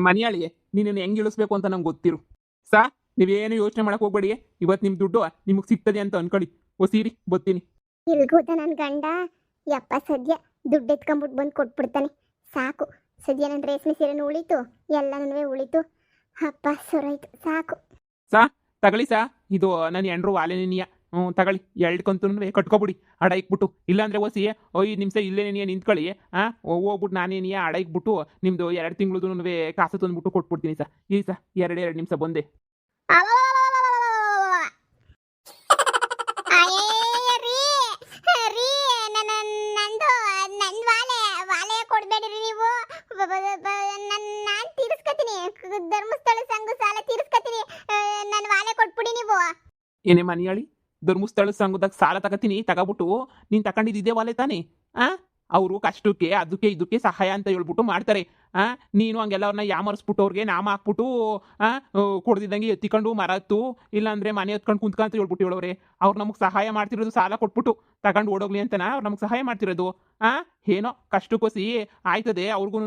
ಮನಿಯಾಳಿಗೆ ನೀನು ಹೆಂಗ್ ಇಳಿಸ್ಬೇಕು ಅಂತ ನಂಗೆ ಗೊತ್ತಿರು. ಸಾ ನೀವೇನು ಯೋಚನೆ ಮಾಡಕ್ ಹೋಗ್ಬೇಡಿ. ಇವತ್ತು ನಿಮ್ಮ ದುಡ್ಡು ನಿಮಗೆ ಸಿಗ್ತದೆ ಅಂತ ಅನ್ಕೊಳ್ಳಿ. ಓ ಸೀರಿ ಬತ್ತೀನಿ. ಇಲ್ಗೋದ ನನ್ನ ಗಂಡ ಯಪ್ಪ ಸದ್ಯ ದುಡ್ಡು ಎತ್ಕೊಂಬಿಟ್ಟು ಬಂದು ಕೊಟ್ಬಿಡ್ತಾನೆ. ಸಾಕು ಸದ್ಯ ನನ್ನ ರೇಷ್ಮೆ ಸೀರೆನೂ ಉಳಿತು, ಎಲ್ಲನೂ ಉಳಿತು. ಅಪ್ಪ ಸೊರಾಯ್ತು ಸಾಕು. ಸಾ ತಗೊಳ್ಳಿ ಸಾ, ಇದು ನನ್ನ ಎಂಡ್ರು ವಾಲೆನಿಯ. ತಗೊಳ್ಳಿ, ಎರಡು ಕಂತು ಕಟ್ಕೊಬಿಡಿ ಅಡ ಇಕ್ಬಿಟ್ಟು. ಇಲ್ಲಾಂದ್ರೆ ಓಸಿ 5 ನಿಮಿಷ ಇಲ್ಲೇ ನೀ ನಿಂತ್ಕೊಳ್ಳಿ. ಹೋಗ್ಬಿಟ್ಟು ನಾನೇನಿಯ ಅಡ ಇಕ್ಬಿಟ್ಟು ನಿಮ್ದು 2 ತಿಂಗಳದು ಕಾಸು ತಂದ್ಬಿಟ್ಟು ಕೊಟ್ಬಿಡ್ತೀನಿ ಸಾ. ಈ ಸಾ 2 ನಿಮಿಷ ಬಂದೆ. ಕೊಡ್ಬೇಡ್ರಿ ನೀವು, ನಾನು ತೀರಿಸ್ಕತೀನಿ. ಧರ್ಮಸ್ಥಳ ಸಂಘ ಸಾಲ ತೀರಿಸ್ಕತೀನಿ. ನನ್ನ ವಾಲೆ ಕೊಟ್ಬಿಡಿ ನೀವು. ಏನೇ ಮನಿಯಾಳಿ, ಧರ್ಮಸ್ಥಳ ಸಂಘದಾಗ ಸಾಲ ತಗೋತೀನಿ ತಗೋಬಿಟ್ಟು ನೀನು ತಗೊಂಡಿದ್ದೆ ವಾಲೆ ತಾನೇ? ಅವರು ಕಷ್ಟಕ್ಕೆ ಅದಕ್ಕೆ ಇದಕ್ಕೆ ಸಹಾಯ ಅಂತ ಹೇಳ್ಬಿಟ್ಟು ಮಾಡ್ತಾರೆ. ನೀನು ಹಂಗೆಲ್ಲ ಅವ್ರನ್ನ ಯಾಮರ್ಸ್ಬಿಟ್ಟು ಅವ್ರಿಗೆ ನಾಮ ಹಾಕ್ಬಿಟ್ಟು ಕೊಡ್ದಿದ್ದಂಗೆ ಎತ್ತಿಕೊಂಡು ಮರತ್ತು, ಇಲ್ಲಾಂದ್ರೆ ಮನೆ ಎತ್ಕೊಂಡು ಕುಂತ್ಕೊಂತ ಹೇಳ್ಬಿಟ್ಟು ಹೇಳೋರೆ. ಅವ್ರು ನಮಗೆ ಸಹಾಯ ಮಾಡ್ತಿರೋದು ಸಾಲ ಕೊಟ್ಬಿಟ್ಟು ತಗೊಂಡು ಓಡೋಗ್ಲಿ ಅಂತನಾ ಅವ್ರು ನಮಗೆ ಸಹಾಯ ಮಾಡ್ತಿರೋದು? ಏನೋ ಕಷ್ಟಕ್ಕೋಸಿ ಆಯ್ತದೆ ಅವ್ರಿಗೂ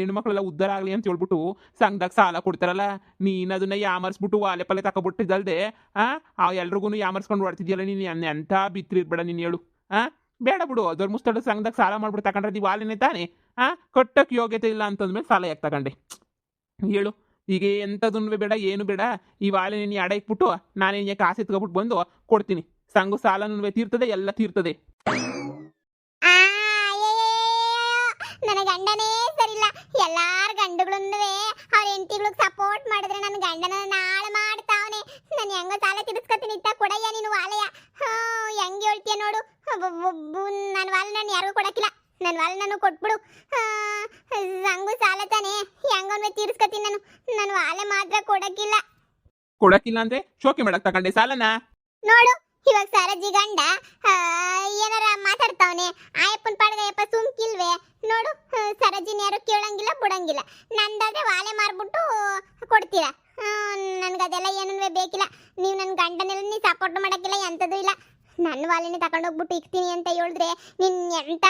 ಹೆಣ್ಮಕ್ಳೆಲ್ಲ ಉದ್ಧಾರ ಆಗಲಿ ಅಂತ ಹೇಳ್ಬಿಟ್ಟು ಸಂಘದಾಗ ಸಾಲ ಕೊಡ್ತಾರಲ್ಲ. ನೀನು ಅದನ್ನ ಯಾಮರ್ಸ್ಬಿಟ್ಟು ವಾಲೆ ಪಲ್ಲೆ ತಗೊಬಿಟ್ಟಿದ್ದಲ್ದೆ ಎಲ್ರಿಗೂ ಯಾಮರ್ಸ್ಕೊಂಡು ಓಡ್ತಿದ್ಯಲ್ಲ ನೀನು. ಎಂಥ ಬಿತ್ತಿರ್ಬೇಡ ನೀನು ಹೇಳು. ಬೇಡ ಬಿಡು, ಧರ್ಮಸ್ಥಳ ಸಂಘದಾಗ ಸಾಲ ಮಾಡ್ಬಿಟ್ಟು ತಗೊಂಡ್ರೆ ವಾಲಿನೇ ತಾನೇ. ಕಟ್ಟಕ್ಕೆ ಯೋಗ್ಯತೆ ಇಲ್ಲ ಅಂತಂದ್ಮೇಲೆ ಸಾಲ ಯಾಕೆ ತಗೊಂಡೆ ಹೇಳು? ಈಗ ಎಂಥದನ್ನು ಬೇಡ, ಏನು ಬೇಡ. ಈ ವಾಲೆ ನೀನು ಅಡ ಇಕ್ಬಿಟ್ಟು ನಾನೇನು ಕಾಸು ಎತ್ಕೊಬಿಟ್ಟು ಬಂದು ಕೊಡ್ತೀನಿ. ಸಂಘ ಸಾಲನೂ ತೀರ್ತದೆ, ಎಲ್ಲ ತೀರ್ತದೆ. ನನ್ನ ಗಂಡನೇ ಸರಿಲ್ಲ. ಎಲ್ಲಾರ ಗಂಡುಗಳನ್ನೂ ಅವ್ರ ಹೆಂಡತಿಗಳಿಗೆ ಸಪೋರ್ಟ್ ಮಾಡಿದ್ರೆ ನನ್ನ ಗಂಡನ ನಾಳೆ ಮಾಡ್ತಾವನೆ. ನಾನು ಹೆಂಗ ಸಾಲ ತೀರಿಸ್ಕೊತೀನಿ ಇತ್ತ ಕೊಡಯ್ಯ ನೀನು ವಾಲೆಯ. ಹೆಂಗೆ ಹೇಳ್ತೀಯ ನೋಡು. ನನ್ನ ವಾಲೆ ನಾನು ಯಾರಿಗೂ ಕೊಡಕ್ಕಿಲ್ಲ. ನನ್ನ ವಾಲೆ ನಾನು ಕೊಟ್ಬಿಡು. ಸಂಗು ಸಾಲ ತಾನೆ, ಹೆಂಗನ್ವೇ ತೀರಿಸ್ಕೊತೀನಿ ನಾನು. ನನ್ನ ವಾಲೆ ಮಾತ್ರ ಕೊಡಕ್ಕಿಲ್ಲ. ಕೊಡಕ್ಕಿಲ್ಲ ಅಂದ್ರೆ ಶೋಕಿ ಮಾಡಕ್ ತಗೊಂಡೆ ಸಾಲನ? ನೋಡು ಇವಾಗ ಸರಜಿ ಗಂಡ ಏನಾರ ಮಾತಾಡ್ತಾವನೆ. ಆಯಪ್ಪನ ಪಾಡ್ಗ ಯಪ್ಪ ಸುಮ್ಕಿಲ್ವೇ ನೋಡು. ಸರಜಿನ ಯಾರು ಕೇಳಂಗಿಲ್ಲ ಬಿಡಂಗಿಲ್ಲ. ನಂದಾದ್ರೆ ವಾಲೆ ಮಾರ್ಬಿಟ್ಟು ಕೊಡ್ತೀರಾ. ನನ್ಗದೆಲ್ಲ ಏನೂ ಬೇಕಿಲ್ಲ. ನೀವು ನನ್ನ ಗಂಡನೆಲ್ಲ ನೀ ಸಪೋರ್ಟ್ ಮಾಡಕ್ಕಿಲ್ಲ, ಎಂಥದ್ದು ಇಲ್ಲ. ನನ್ನ ವಾಲೆನೇ ತಗೊಂಡೋಗ್ಬಿಟ್ಟು ಇಕ್ತೀನಿ ಅಂತ ಹೇಳಿದ್ರೆ ನಿನ್ ಎಂತ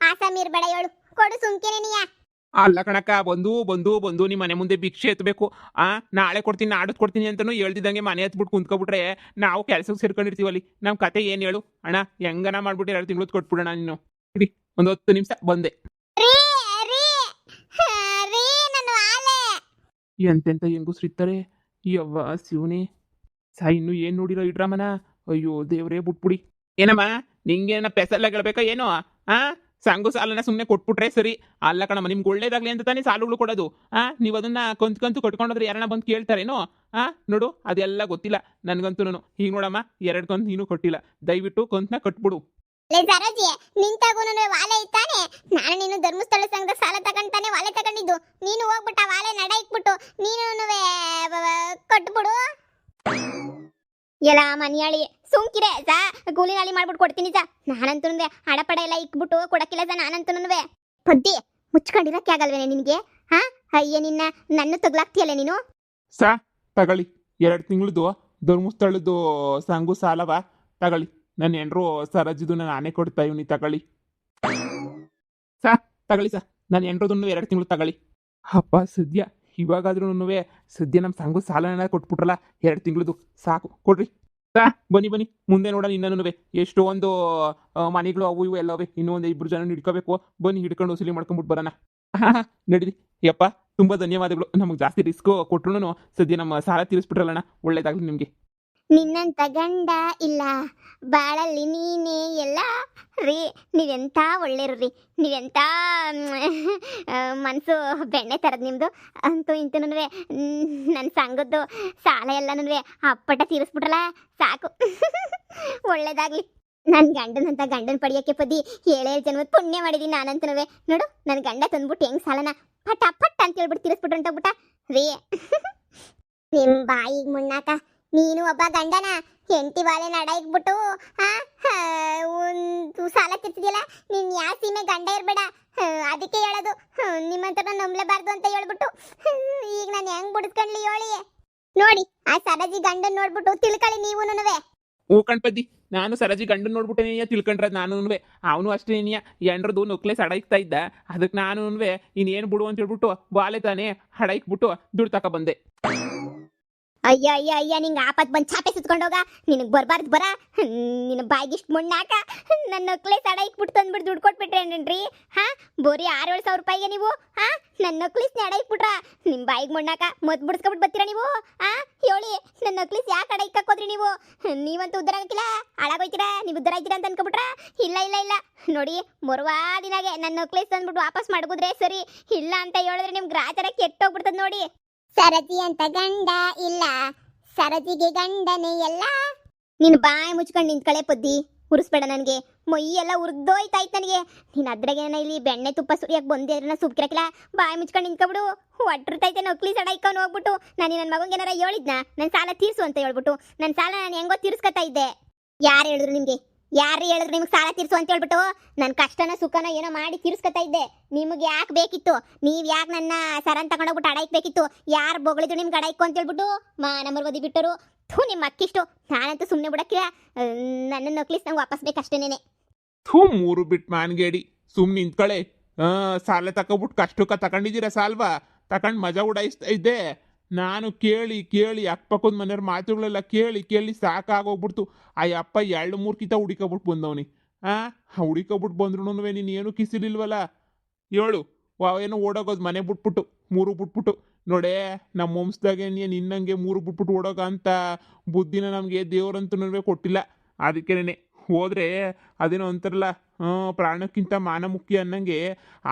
ಆಸಾಮಿ ಇರ್ಬೇಡ ಹೇಳು. ಕೊಡು ಸುಮ್ಕೇನೆ ನೀಯ. ಅಲ್ಲ ಕಣಕ್ಕ, ಬಂದು ಬಂದು ಬಂದು ನಿಮ್ಮ ಮನೆ ಮುಂದೆ ಭಿಕ್ಷೆ ಎತ್ತಬೇಕು. ನಾಳೆ ಕೊಡ್ತೀನಿ ನಾಡದ್ ಕೊಡ್ತೀನಿ ಅಂತನೂ ಹೇಳ್ತಿದ್ದಂಗೆ ಮನೆ ಹತ್ಬಿಟ್ಟು ಕುಂತ್ಕೊಬಿಟ್ರೆ ನಾವು ಕೆಲಸಕ್ಕೆ ಸೇರ್ಕೊಂಡಿರ್ತೀವಲ್ಲಿ. ನಮ್ಮ ಕತೆ ಏನು ಹೇಳು ಅಣ್ಣ? ಹೆಂಗನ ಮಾಡ್ಬಿಟ್ಟು 2 ತಿಂಗಳು ಕೊಟ್ಬಿಡೋಣ. ನೀನು ಇಡಿ, ಒಂದು 10 ನಿಮಿಷ ಬಂದೆ. ಎಂತೆಂತ ಹೆಂಗುಸ್ರಿರ್ತಾರೆ ಯವ್ವ ಶಿವನೇ. ಇನ್ನು ಏನು ನೋಡಿರೋ ಇಡ್ರಮ್ಮನ. ಅಯ್ಯೋ ದೇವ್ರೇ ಬಿಟ್ಬಿಡಿ. ಏನಮ್ಮ ನಿಂಗೇನ ಪೆಸಲ್ಲ ಗೆಳ್ಬೇಕಾ ಏನೋ? ಸಂಘ ಸಾಲನ ಸುಮ್ಮನೆ ಕೊಟ್ಬಿಟ್ರೆ ಸರಿ. ಅಲ್ಲ ಕಣಮ್ಮ, ನಿಮ್ಗೆ ಒಳ್ಳೇದಾಗ್ಲಿ ಅಂತ ತಾನೇ ಸಾಲಗಳು ಕೊಡೋದು. ನೀವು ಅದನ್ನ ಕಂತು ಕಟ್ಕೊಂಡ್ರೆ ಯಾರನ್ನ ಬಂದು ಕೇಳ್ತಾರೇನೋ? ನೋಡು ಅದೆಲ್ಲ ಗೊತ್ತಿಲ್ಲ ನನಗಂತೂ. ಈಗ ನೋಡಮ್ಮ, 2 ಕಂತು ನೀನು ಕೊಟ್ಟಿಲ್ಲ. ದಯವಿಟ್ಟು ಕಂತನ್ನ ಕಟ್ಬಿಡು. ಸರಜಿ ನಿಂತಾಗೂ ವಾಲೆ ಇತ್ತಾನೆ. ನಾನು ನೀನು ಧರ್ಮಸ್ಥಳ ಸಂಘದ ಸಾಲ ತಗೊಂತಾನೆ ವಾಲೆ ತಗೊಂಡಿದ್ದು. ನೀನು ಹೋಗ್ಬಿಟ್ಟ ವಾಲೆ ನಡ ಇಕ್ಬಿಟ್ಟು ನೀನು ಕಟ್ಬಿಡು. ಎಲ್ಲ ಮನಿಯಾಳಿ ಸುಮ್ಕಿರೆ ಸಾ. ಕೂಲಿ ನಾಳಿ ಮಾಡ್ಬಿಟ್ಟು ಕೊಡ್ತೀನಿ ಸಾ. ನಾನಂತೂ ಹಡಪಡ ಎಲ್ಲ ಇಕ್ಬಿಟ್ಟು ಕೊಡಕ್ಕಿಲ್ಲ ಸಾ. ನಾನಂತೂ ಪದ್ದಿ ಮುಚ್ಕೊಂಡಿರಕ್ಕೆ ಆಗಲ್ವೇನೆ ನಿನಗೆ? ಅಯ್ಯ ನಿನ್ನ ನನ್ನ ತಗ್ಲಾಕ್ತಿಯಲ್ಲ ನೀನು. ಸಾ ತಗೊಳ್ಳಿ, 2 ತಿಂಗಳದು ಧರ್ಮಸ್ಥಳದ್ದು ಸಂಘ ಸಾಲವ ತಗೊಳ್ಳಿ. ನನ್ನ ಹೆಂಡ್ರು ಸರಜಿದು ನಾನೇ ಕೊಡ್ತಾ ಇವ್ನಿ, ತಗೊಳ್ಳಿ ಸಾ. ತಗೊಳ್ಳಿ ಸಾ, ನನ್ನ ಹೆಂಡ್ರದನ್ನು 2 ತಿಂಗಳು ತಗೊಳ್ಳಿ. ಅಪ್ಪ ಸದ್ಯ ಇವಾಗಾದ್ರೂ ಸದ್ಯ ನಮ್ಮ ಸಂಘ ಸಾಲನ ಕೊಟ್ಬಿಟ್ರಲ್ಲ 2 ತಿಂಗಳದು. ಸಾಕು ಕೊಡ್ರಿ ಸಾ. ಬನ್ನಿ ಬನ್ನಿ, ಮುಂದೆ ನೋಡೋಣ. ಇನ್ನೂ ಎಷ್ಟೊಂದು ಮನೆಗಳು ಅವು ಇವು ಎಲ್ಲವೇ. ಇನ್ನೂ ಒಂದು 2 ಜನ ಹಿಡ್ಕೋಬೇಕು. ಬನ್ನಿ ಹಿಡ್ಕೊಂಡು ವಸೂಲಿ ಮಾಡ್ಕೊಂಬಿಟ್ಟು ಬರೋಣ. ನಡೀರಿ ಯಪ್ಪ, ತುಂಬ ಧನ್ಯವಾದಗಳು. ನಮಗೆ ಜಾಸ್ತಿ ರಿಸ್ಕ್ ಕೊಟ್ರು ಸದ್ಯ ನಮ್ಮ ಸಾಲ ತೀರಿಸ್ಬಿಟ್ರಲ್ಲಣ್ಣ. ಒಳ್ಳೇದಾಗಲಿ ನಿಮಗೆ. ನಿನ್ನಂತ ಗಂಡ ಇಲ್ಲ ಬಾಳಲ್ಲಿ ನೀನೇ ಎಲ್ಲ ರೀ. ನೀವೆಂಥ ಒಳ್ಳೆಯರು ರೀ. ನೀವೆಂಥ ಮನಸ್ಸು ಬೆಣ್ಣೆ ಥರದ್ದು ನಿಮ್ಮದು. ಅಂತೂ ಇಂತೂ ನನ್ನ ಸಂಘದ್ದು ಸಾಲ ಎಲ್ಲನೂ ಅಪ್ಪಟ ತೀರಿಸ್ಬಿಟ್ರಲ್ಲ. ಸಾಕು ಒಳ್ಳೇದಾಗಲಿ. ನನ್ನ ಗಂಡನಂತ ಗಂಡನ ಪಡಿಯೋಕ್ಕೆ ಪದಿ 7 ಜನ್ಮದ ಪುಣ್ಯ ಮಾಡಿದ್ದೀನಿ ನಾನಂತೂ. ನೋಡು ನನ್ನ ಗಂಡ ತಂದ್ಬಿಟ್ಟು ಹೆಂಗೆ ಸಾಲನ ಪಟ ಪಟ್ ಅಂತ ಹೇಳ್ಬಿಟ್ಟು ತೀರಿಸ್ಬಿಟ್ರು ಅಂತಬಿಟ್ಟ ರೀ. ನಿಮ್ಮ ಬಾಯಿಗೆ ಮುಣ್ಣಾಕ ನೀನು ಒಬ್ಬ ಗಂಡನ ಹೆಂಡತಿ ಬಾಳೆ ನಡ ಇಕ್ಬಿಟ್ಟು ಸಾಲ ತಿರ್ತಿದ್ಯಲ್ಲ. ನೀನ್ ಯಾವ ಸೀಮೆ ಗಂಡ ಇರ್ಬೇಡ. ಅದಕ್ಕೆ ಹೇಳೋದು ನಿಮ್ಮಂತರ ನಂಬಲೇಬಾರ್ದು ಅಂತ ಹೇಳ್ಬಿಟ್ಟು. ಈಗ ನಾನು ಹೆಂಗ್ ಬಿಡಿಸ್ಕೊಂಡ್ಲಿ ಹೇಳಿ. ನೋಡಿ ಆ ಸರಜಿ ಗಂಡನ್ ನೋಡ್ಬಿಟ್ಟು ತಿಳ್ಕೊಳ್ಳಿ ನೀವುನುವೆ. ಹೂ ಕಣ್ಪದ್ದಿ, ನಾನು ಸರಜಿ ಗಂಡನ್ ನೋಡ್ಬಿಟ್ಟೇನೆಯ ತಿಳ್ಕೊಂಡ್ರದ್ ನಾನು ಅವನು ಅಷ್ಟೇನಿಯ ಎಂಡ್ರದು ನೊಕ್ಲೇಸ್ ಹಡ ಇಕ್ತಾ ಇದ್ದ. ಅದಕ್ಕೆ ನಾನು ಇನ್ನೇನು ಬಿಡು ಅಂತ ಹೇಳ್ಬಿಟ್ಟು ಬಾಲೆ ತಾನೇ ಹಡ ಇಕ್ಬಿಟ್ಟು ದುಡ್ಡು ತಕ ಬಂದೆ. ಅಯ್ಯ ಅಯ್ಯ ಅಯ್ಯ ನಿಂಗೆ ಆಪತ್ ಬಂದು ಚಾಪೆ ಸುತ್ಕೊಂಡೋಗ, ನಿನಗೆ ಬರ್ಬಾರ್ದು ಬರ. ನಿನ್ನ ಬಾಯಿಗಿಷ್ಟು ಮಣ್ಣಾಕ ನನ್ನ ನಕ್ಲೇಸ್ ಅಡ ಇಕ್ಬಿಟ್ಟು ತಂದ್ಬಿಟ್ಟು ದುಡ್ಡು ಕೊಟ್ಬಿಟ್ರೇನ್ರಿ? ಹಾ, ಬೋರಿ 6-7 ಸಾವಿರ ರೂಪಾಯಿಗೆ ನೀವು ಹಾ ನನ್ನ ನಕ್ಲೇಸ್ನ ಅಡ ಇಕ್ಬಿಟ್ರ? ನಿಮ್ಮ ಬಾಯಿಗೆ ಮಣ್ಣಾಕ ಮತ್ ಬಿಡಿಸ್ಕೊಬಿಟ್ಟು ಬರ್ತೀರಾ ನೀವು? ಹಾ ಹೇಳಿ, ನನ್ನ ನಕ್ಲೇಸ್ ಯಾಕೆ ಅಡ ಇಕ್ಕಾಕೋದ್ರಿ ನೀವು? ನೀವಂತೂ ಉದ್ದಾರ ಆಗಕ್ಕಿಲ್ಲ, ಹಾಳಾಗೋಯ್ತೀರಾ. ನೀವು ಉದ್ದಾರ ಆಯ್ತೀರಾ ಅಂತ ಅನ್ಕೊಬಿಟ್ರ? ಇಲ್ಲ ಇಲ್ಲ ಇಲ್ಲ ನೋಡಿ, ಮರುವಾ ದಿನಾಗೆ ನನ್ನ ನಕ್ಲೇಸ್ ತಂದ್ಬಿಟ್ಟು ವಾಪಸ್ ಮಾಡ್ಬೋದ್ರೆ ಸರಿ. ಇಲ್ಲ ಅಂತ ಹೇಳಿದ್ರೆ ನಿಮ್ಗೆ ಗ್ರಾಚಾರ ಕೆಟ್ಟೋಗ್ಬಿಡ್ತದ ನೋಡಿ. ಸರತಿ ಅಂತ ಗಂಡ ಇಲ್ಲ, ಸರತಿಗೆ ಗಂಡನೇ ಎಲ್ಲ. ನೀನು ಬಾಯಿ ಮುಚ್ಕೊಂಡು ನಿಂತ್ಕಳೆ ಪದ್ದಿ, ಉರಿಸ್ಬೇಡ ನನಗೆ. ಮೊಯ್ಯಿ ಎಲ್ಲ ಉರ್ದೋಯ್ತಾಯ್ತು ನನಗೆ. ನೀನು ಅದ್ರಾಗೇನ ಇಲ್ಲಿ ಬೆಣ್ಣೆ ತುಪ್ಪ ಸುರಿಯಕ್ಕೆ ಬಂದೆ ಅದನ್ನ ಸುಬ್ಕಿರಕಿಲ್ಲ. ಬಾಯಿ ಮುಚ್ಕೊಂಡು ನಿಂತ್ಕೊಬಿಡು. ಒಟ್ಟಿರ್ತೈತೆ ನಕ್ಲಿ ಸಡ ಇಕ್ಕೊಂಡು ಹೋಗ್ಬಿಟ್ಟು ನಾನು ನನ್ನ ಮಗಂಗೆ ಏನಾರ ಹೇಳಿದ್ನ ನನ್ನ ಸಾಲ ತೀರ್ಸು ಅಂತ ಹೇಳ್ಬಿಟ್ಟು? ನನ್ನ ಸಾಲ ನಾನು ಹೆಂಗೋ ತೀರ್ಸ್ಕೊತಾ ಇದ್ದೆ. ಯಾರು ಹೇಳಿದ್ರು ನಿಮಗೆ? ಯಾರು ಹೇಳಿದ್ರು ನಿಮ್ಗೆ ಸಾಲ ತೀರ್ಸು ಅಂತ ಹೇಳ್ಬಿಟ್ಟು? ನನ್ನ ಕಷ್ಟನ ಸುಖನ ಏನೋ ಮಾಡಿ ತೀರ್ಸ್ಕೊತಾ ಇದ್ದೆ. ನಿಮಗೆ ಯಾಕೆ ಬೇಕಿತ್ತು? ನೀವು ಯಾಕೆ ನನ್ನ ಸರನ್ ತಗೊಂಡೋಗ್ಬಿಟ್ಟು ಅಡ ಇಕ್ಬೇಕಿತ್ತು? ಯಾರು ಬೊಗಳಿದ್ರು ನಿಮ್ಗೆ ಅಡ ಇಕ್ಕು ಅಂತ ಹೇಳ್ಬಿಟ್ಟು ಮಾನಮರ್ ಓದಿ ಬಿಟ್ಟರು. ಥೂ, ನಿಮ್ಮ ಅಕ್ಕಿಷ್ಟು. ನಾನಂತೂ ಸುಮ್ಮನೆ ಬಿಡಕ್ಕಿಲ್ಲ. ನನ್ನ ನಕ್ಲಿಸ್ ನಂಗೆ ವಾಪಸ್ ಬೇಕಷ್ಟೇನೇನೆ. ಥೂ, 3 ಬಿಟ್ ಮಾನ್ಗೇಡಿ, ಸುಮ್ಮನೆ ನಿಂತ್ಕಳೆ. ಸಾಲ ತಕೊಬಿಟ್ಟು ಕಷ್ಟಕ್ಕೆ ತಗೊಂಡಿದ್ದೀರಾ ಸಾಲ್ವಾ? ತಗೊಂಡು ಮಜಾ ಉಡಾಯಿಸ್ತಾ ಇದ್ದೆ. ನಾನು ಕೇಳಿ ಕೇಳಿ ಅಕ್ಕಪಕ್ಕದ ಮನೆಯವ್ರ ಮಾತುಗಳೆಲ್ಲ ಕೇಳಿ ಕೇಳಿ ಸಾಕಾಗೋಗ್ಬಿಡ್ತು. ಆ ಅಪ್ಪ 2-3 ಕಿತ ಹುಡಿಕೊಬಿಟ್ಟು ಬಂದವನಿ. ಹುಡಿಕೊಬಿಟ್ಟು ಬಂದ್ರು ನೀನು ಏನು ಕಿಸಿಲಿಲ್ವಲ್ಲ? ಹೇಳು, ಏನೋ ಓಡೋಗೋದು ಮನೆ ಬಿಟ್ಬಿಟ್ಟು 3 ಬಿಟ್ಬಿಟ್ಟು. ನೋಡೇ, ನಮ್ಮ ವಂಶದಾಗೆ ನಿನ್ನಂಗೆ 3 ಬಿಟ್ಬಿಟ್ಟು ಓಡೋಗ ಅಂತ ಬುದ್ಧಿನ ನಮಗೆ ದೇವರಂತೂ ಕೊಟ್ಟಿಲ್ಲ. ಅದಕ್ಕೇನೆ ಹೋದ್ರೆ ಅದೇನೋ ಅಂತಾರಲ್ಲ, ಪ್ರಾಣಕ್ಕಿಂತ ಮಾನ ಮುಖ್ಯ ಅನ್ನಂಗೆ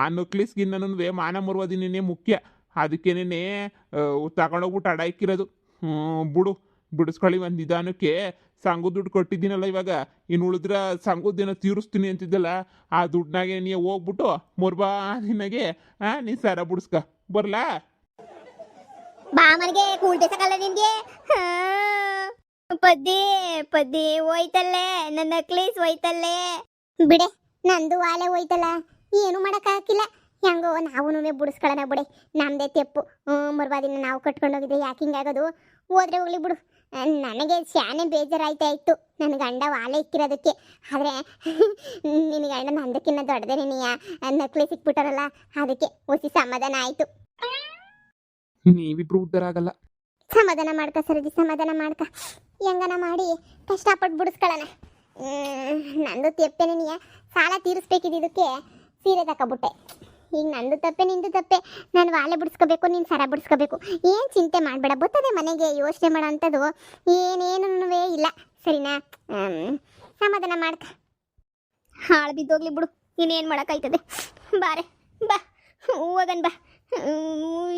ಆ ನಕ್ಲಿಸ್ಗಿನ್ನೂ ಮಾನ ಮರುವುದಿನೇ ಮುಖ್ಯ. ಅದಕ್ಕೇನೆ ತಗೊಂಡೋಗ್ಬಿಟ್ಟು ಅಡ ಇಕ್ಕಿರೋದು. ಬಿಡು, ಬಿಡಿಸ್ಕೊಳ್ಳಿ ಒಂದು ನಿಧಾನಕ್ಕೆ. ಸಂಗು ದುಡ್ಡು ಕೊಟ್ಟಿದ್ದೀನಲ್ಲ ಇವಾಗ, ಇನ್ನು ಉಳಿದ್ರ ಸಂಗುದೇನೋ ತೀರಿಸ್ತೀನಿ ಅಂತಿದ್ದಲ್ಲ, ಆ ದುಡ್ಡನಾಗೆ ನೀ ಹೋಗ್ಬಿಟ್ಟು ಮೊರ್ಬಾ ನಿನಗೆ ನೀನು ಸರ ಬಿಡಿಸ್ಕ ಬರ್ಲಾ? ಬಾ ಮನೆಗೆ ಕೂಳ್ಬೇಸಕ್ಕಲ್ಲ ನಿನ್ಗೆ. ಪದ್ದಿ ಪದ್ದಿ ಹೋಯ್ತಲ್ಲೇ, ನನ್ನ ನಕ್ಲೇಸ್ ಹೋಯ್ತಲ್ಲೇ. ಬಿಡೆ, ನಂದು ವಾಲೆ ಹೋಯ್ತಲ್ಲ, ಏನು ಮಾಡೋಕ್ಕಾಗಿಲ್ಲ. ಹೆಂಗೋ ನಾವು ಬಿಡಿಸ್ಕೊಳ್ಳೋಣ ಬಿಡೆ, ನಮ್ಮದೇ ತೆಪ್ಪು. ಮರ್ವಾದಿನ ನಾವು ಕಟ್ಕೊಂಡು ಹೋಗಿದ್ದೆ, ಯಾಕೆ ಹಿಂಗಾಗೋದು? ಹೋದ್ರೆ ಹೋಗ್ಲಿ ಬಿಡು. ನನಗೆ ಶಾನೆ ಬೇಜಾರಾಯ್ತಾ ಇತ್ತು ನನ್ನ ಗಂಡ ವಾಲೆ ಇಕ್ಕಿರೋದಕ್ಕೆ. ಆದರೆ ನಿನ್ನ ಗಂಡ ನಂದಕ್ಕಿನ್ನ ದೊಡ್ಡದೇ ನೀಯ ನಕ್ಲೇಸ್ ಸಿಕ್ಬಿಟ್ಟಾರಲ್ಲ, ಅದಕ್ಕೆ ಹೊಸಿ ಸಮಾಧಾನ ಆಯಿತು. ನೀವಿಬ್ರು ಉದ್ದಾರ ಆಗಲ್ಲ. ಸಮಾಧಾನ ಮಾಡ್ಕ ಸರದಿ, ಸಮಾಧಾನ ಮಾಡ್ಕ. ಹೆಂಗನ ಮಾಡಿ ಕಷ್ಟಪಟ್ಟು ಬಿಡಿಸ್ಕೊಳ್ಳೋಣ. ನಂದು ತೆಪ್ಪೇನೆ ನೀಯ ಸಾಲ ತೀರಿಸ್ಬೇಕಿದ್ದಕ್ಕೆ ಸೀರೆ ತಗೊಬಿಟ್ಟೆ. ಈಗ ನಂದು ತಪ್ಪೆ ನಿಂದು ತಪ್ಪೆ. ನಾನು ವಾಲೆ ಬಿಡಿಸ್ಕೋಬೇಕು, ನೀನು ಸರ ಬಿಡಿಸ್ಕೋಬೇಕು. ಏನು ಚಿಂತೆ ಮಾಡಬೇಡ, ಬರ್ತದೆ ಮನೆಗೆ. ಯೋಚನೆ ಮಾಡೋ ಅಂಥದ್ದು ಏನೇನೂ ಇಲ್ಲ, ಸರಿನಾ? ಸಮಾಧಾನ ಮಾಡ್ಕ. ಹಾಳು ಬಿದ್ದೋಗ್ಲಿ ಬಿಡು, ಇನ್ನೇನು ಮಾಡೋಕ್ಕಾಯ್ತದೆ. ಬಾರೆ ಬಾ, ಹೋಗನ್ ಬಾ.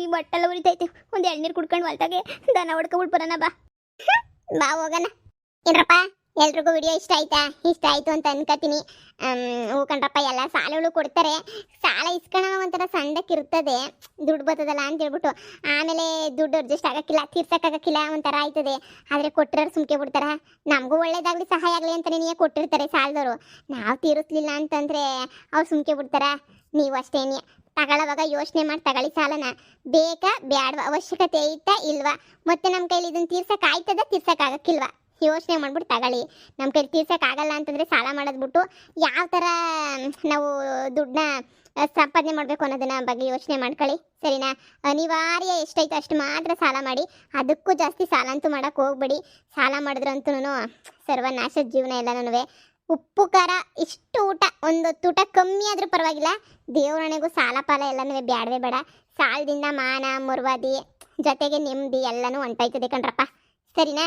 ಈ ಬಟ್ಟೆಲ್ಲ ಉರಿತೈತೆ, ಒಂದು ಎಳ್ನೀರು ಕುಡ್ಕೊಂಡು ಹೊಲ್ತಾಗೆ ದನ ಹೊಡ್ಕೊಬಿಟ್ಟು ಬರೋಣ ಬಾ. ಬಾ ಹೋಗೋಣ. ಏನ್ರಪ್ಪ, ಎಲ್ರಿಗೂ ವಿಡಿಯೋ ಇಷ್ಟ ಆಯ್ತಾ? ಇಷ್ಟ ಆಯಿತು ಅಂತ ಅನ್ಕೋತೀನಿ. ಕಣ್ರಪ್ಪ, ಎಲ್ಲ ಸಾಲಗಳು ಕೊಡ್ತಾರೆ. ಸಾಲ ಇಸ್ಕೊಳ್ಳೋ ಒಂಥರ ಸಂಡಕ್ಕಿರ್ತದೆ, ದುಡ್ಡು ಬರ್ತದಲ್ಲ ಅಂತ ಹೇಳ್ಬಿಟ್ಟು. ಆಮೇಲೆ ದುಡ್ಡು ಅಡ್ಜಸ್ಟ್ ಆಗೋಕ್ಕಿಲ್ಲ, ತೀರ್ಸೋಕ್ಕಾಗಕ್ಕಿಲ್ಲ, ಒಂಥರ ಆಯ್ತದೆ. ಆದರೆ ಕೊಟ್ಟಿರೋರು ಸುಮ್ಕೆ ಬಿಡ್ತಾರ? ನಮಗೂ ಒಳ್ಳೇದಾಗಲಿ ಸಹಾಯ ಆಗಲಿ ಅಂತಲೇ ನೀವೇ ಕೊಟ್ಟಿರ್ತಾರೆ ಸಾಲದವರು. ನಾವು ತೀರಿಸ್ಲಿಲ್ಲ ಅಂತಂದರೆ ಅವ್ರು ಸುಮ್ಕೆ ಬಿಡ್ತಾರ? ನೀವು ಅಷ್ಟೇನೆ ತಗೊಳ್ಳೋವಾಗ ಯೋಚನೆ ಮಾಡಿ ತಗೊಳ್ಳಿ ಸಾಲನ. ಬೇಕಾ ಬ್ಯಾಡ್ವಾ, ಅವಶ್ಯಕತೆ ಐತಾ ಇಲ್ವಾ, ಮತ್ತೆ ನಮ್ಮ ಕೈಲಿ ಇದನ್ನು ತೀರ್ಸೋಕ್ಕಾಯ್ತದ ತೀರ್ಸೋಕ್ಕಾಗಕ್ಕಿಲ್ವಾ, ಯೋಚನೆ ಮಾಡ್ಬಿಟ್ಟು ತಗೊಳ್ಳಿ. ನಮ್ಮ ಕೈಲಿ ತೀರ್ಸೋಕ್ಕಾಗಲ್ಲ ಅಂತಂದರೆ ಸಾಲ ಮಾಡೋದ್ಬಿಟ್ಟು ಯಾವ ಥರ ನಾವು ದುಡ್ಡನ್ನ ಸಂಪಾದನೆ ಮಾಡಬೇಕು ಅನ್ನೋದನ್ನ ಬಗ್ಗೆ ಯೋಚನೆ ಮಾಡ್ಕೊಳ್ಳಿ, ಸರಿನಾ? ಅನಿವಾರ್ಯ ಎಷ್ಟೈತೋ ಅಷ್ಟು ಮಾತ್ರ ಸಾಲ ಮಾಡಿ, ಅದಕ್ಕೂ ಜಾಸ್ತಿ ಸಾಲ ಅಂತೂ ಮಾಡೋಕ್ಕೆ ಹೋಗ್ಬೇಡಿ. ಸಾಲ ಮಾಡಿದ್ರಂತೂ ಸರ್ವನಾಶದ ಜೀವನ ಎಲ್ಲನೂ. ಉಪ್ಪು ಖಾರ ಇಷ್ಟು ಊಟ, ಒಂದು ಊಟ ಕಮ್ಮಿ ಆದರೂ ಪರವಾಗಿಲ್ಲ, ದೇವರಣೆಗೂ ಸಾಲ ಪಾಲ ಎಲ್ಲನೂ ಬ್ಯಾಡವೇ ಬೇಡ. ಸಾಲದಿಂದ ಮಾನ ಮರ್ವಾದಿ ಜೊತೆಗೆ ನೆಮ್ಮದಿ ಎಲ್ಲನೂ ಹೊಂಟೋಯ್ತದೆ ಕಣ್ರಪ್ಪ, ಸರಿನಾ?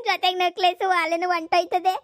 ಜೊತೆಗೆ ನಕ್ಲೇಸು ಅಲ್ಲೇನು ಹೊಂಟೋಯ್ತದೆ.